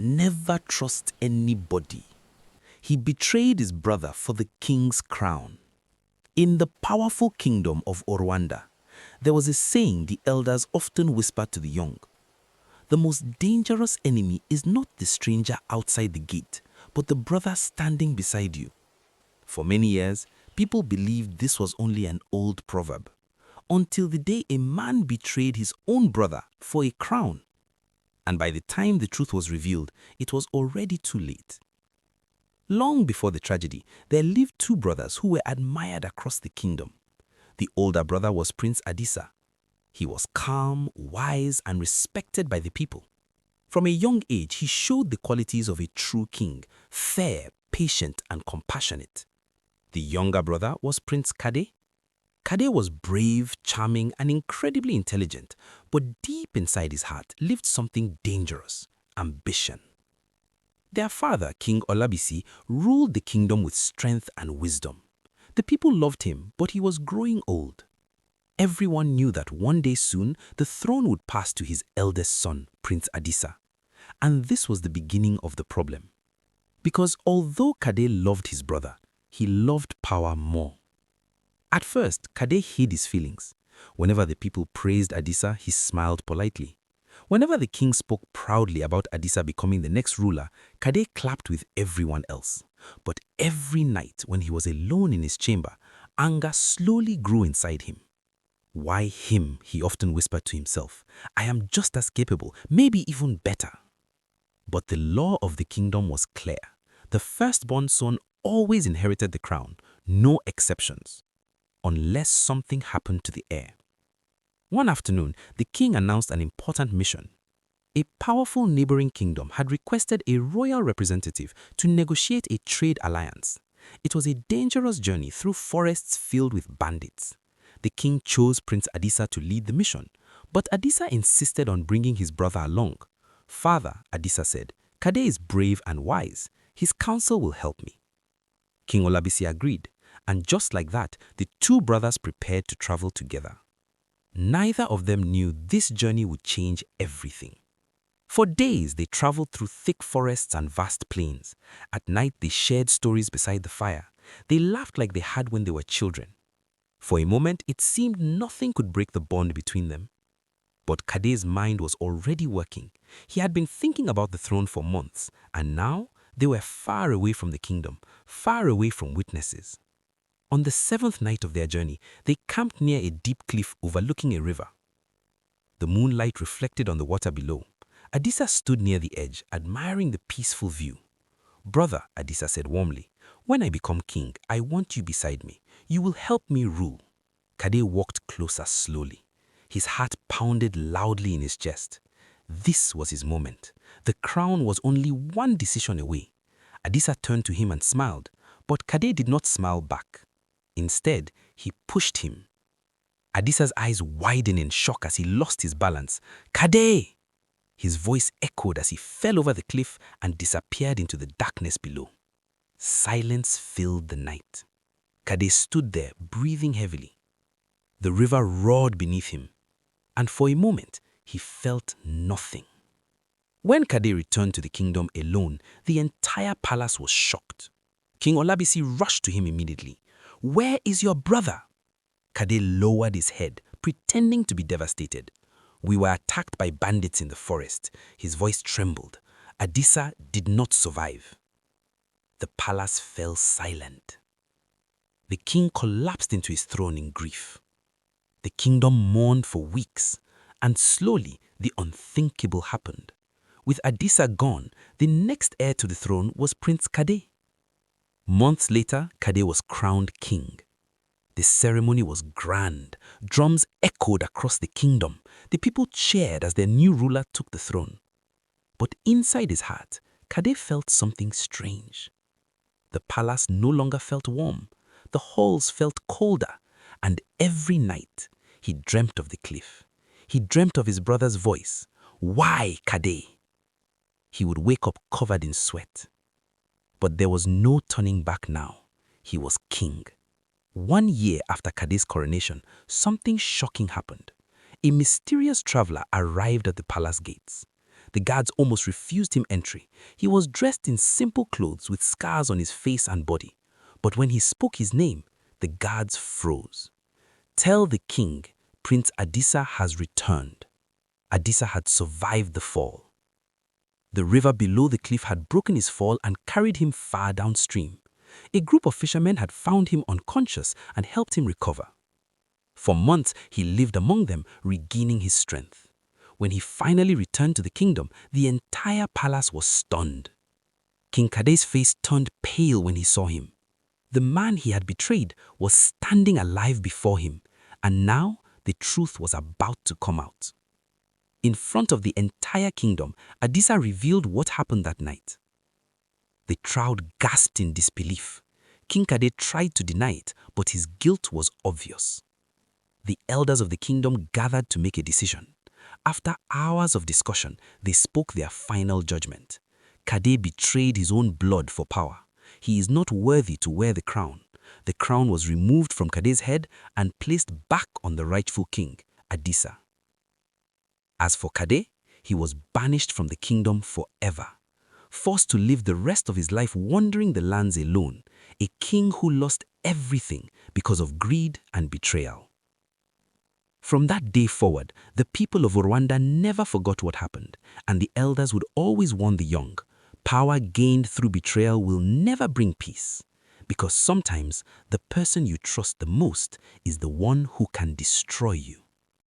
never trust anybody. He betrayed his brother for the king's crown. In the powerful kingdom of Rwanda, there was a saying the elders often whispered to the young. The most dangerous enemy is not the stranger outside the gate, but the brother standing beside you. For many years, people believed this was only an old proverb, until the day a man betrayed his own brother for a crown. And by the time the truth was revealed, it was already too late. Long before the tragedy, there lived two brothers who were admired across the kingdom. The older brother was Prince Adisa. He was calm, wise, and respected by the people. From a young age, he showed the qualities of a true king, fair, patient, and compassionate. The younger brother was Prince Kade. Kade was brave, charming, and incredibly intelligent, but deep inside his heart lived something dangerous: ambition. Their father, King Olabisi, ruled the kingdom with strength and wisdom. The people loved him, but he was growing old. Everyone knew that one day soon, the throne would pass to his eldest son, Prince Adisa. And this was the beginning of the problem. Because although Kade loved his brother, he loved power more. At first, Kade hid his feelings. Whenever the people praised Adisa, he smiled politely. Whenever the king spoke proudly about Adisa becoming the next ruler, Kade clapped with everyone else. But every night when he was alone in his chamber, anger slowly grew inside him. Why him, he often whispered to himself. I am just as capable, maybe even better. But the law of the kingdom was clear. The firstborn son always inherited the crown, no exceptions, unless something happened to the heir. One afternoon, the king announced an important mission. A powerful neighboring kingdom had requested a royal representative to negotiate a trade alliance. It was a dangerous journey through forests filled with bandits. The king chose Prince Adisa to lead the mission, but Adisa insisted on bringing his brother along. Father, Adisa said, Kade is brave and wise. His counsel will help me. King Olabisi agreed, and just like that, the two brothers prepared to travel together. Neither of them knew this journey would change everything. For days, they traveled through thick forests and vast plains. At night, they shared stories beside the fire. They laughed like they had when they were children. For a moment, it seemed nothing could break the bond between them. But Kade's mind was already working. He had been thinking about the throne for months, and now they were far away from the kingdom, far away from witnesses. On the seventh night of their journey, they camped near a deep cliff overlooking a river. The moonlight reflected on the water below. Adisa stood near the edge, admiring the peaceful view. Brother, Adisa said warmly, when I become king, I want you beside me. You will help me rule. Kade walked closer slowly. His heart pounded loudly in his chest. This was his moment. The crown was only one decision away. Adisa turned to him and smiled, but Kade did not smile back. Instead, he pushed him. Adisa's eyes widened in shock as he lost his balance. Kade! His voice echoed as he fell over the cliff and disappeared into the darkness below. Silence filled the night. Kade stood there, breathing heavily. The river roared beneath him, and for a moment, he felt nothing. When Kade returned to the kingdom alone, the entire palace was shocked. King Olabisi rushed to him immediately. Where is your brother? Kade lowered his head, pretending to be devastated. We were attacked by bandits in the forest. His voice trembled. Adisa did not survive. The palace fell silent. The king collapsed into his throne in grief. The kingdom mourned for weeks, and slowly the unthinkable happened. With Adisa gone, the next heir to the throne was Prince Kade. Months later, Kade was crowned king. The ceremony was grand. Drums echoed across the kingdom. The people cheered as their new ruler took the throne. But inside his heart, Kade felt something strange. The palace no longer felt warm. The halls felt colder. And every night, he dreamt of the cliff. He dreamt of his brother's voice. Why, Kade? He would wake up covered in sweat. But there was no turning back now. He was king. 1 year after Kade's coronation, something shocking happened. A mysterious traveler arrived at the palace gates. The guards almost refused him entry. He was dressed in simple clothes with scars on his face and body. But when he spoke his name, the guards froze. "Tell the king, Prince Adisa has returned." Adisa had survived the fall. The river below the cliff had broken his fall and carried him far downstream. A group of fishermen had found him unconscious and helped him recover. For months, he lived among them, regaining his strength. When he finally returned to the kingdom, the entire palace was stunned. King Kade's face turned pale when he saw him. The man he had betrayed was standing alive before him, and now the truth was about to come out. In front of the entire kingdom, Adisa revealed what happened that night. The crowd gasped in disbelief. King Kade tried to deny it, but his guilt was obvious. The elders of the kingdom gathered to make a decision. After hours of discussion, they spoke their final judgment. Kade betrayed his own blood for power. He is not worthy to wear the crown. The crown was removed from Kade's head and placed back on the rightful king, Adisa. As for Kade, he was banished from the kingdom forever, forced to live the rest of his life wandering the lands alone, a king who lost everything because of greed and betrayal. From that day forward, the people of Rwanda never forgot what happened, and the elders would always warn the young, power gained through betrayal will never bring peace, because sometimes the person you trust the most is the one who can destroy you.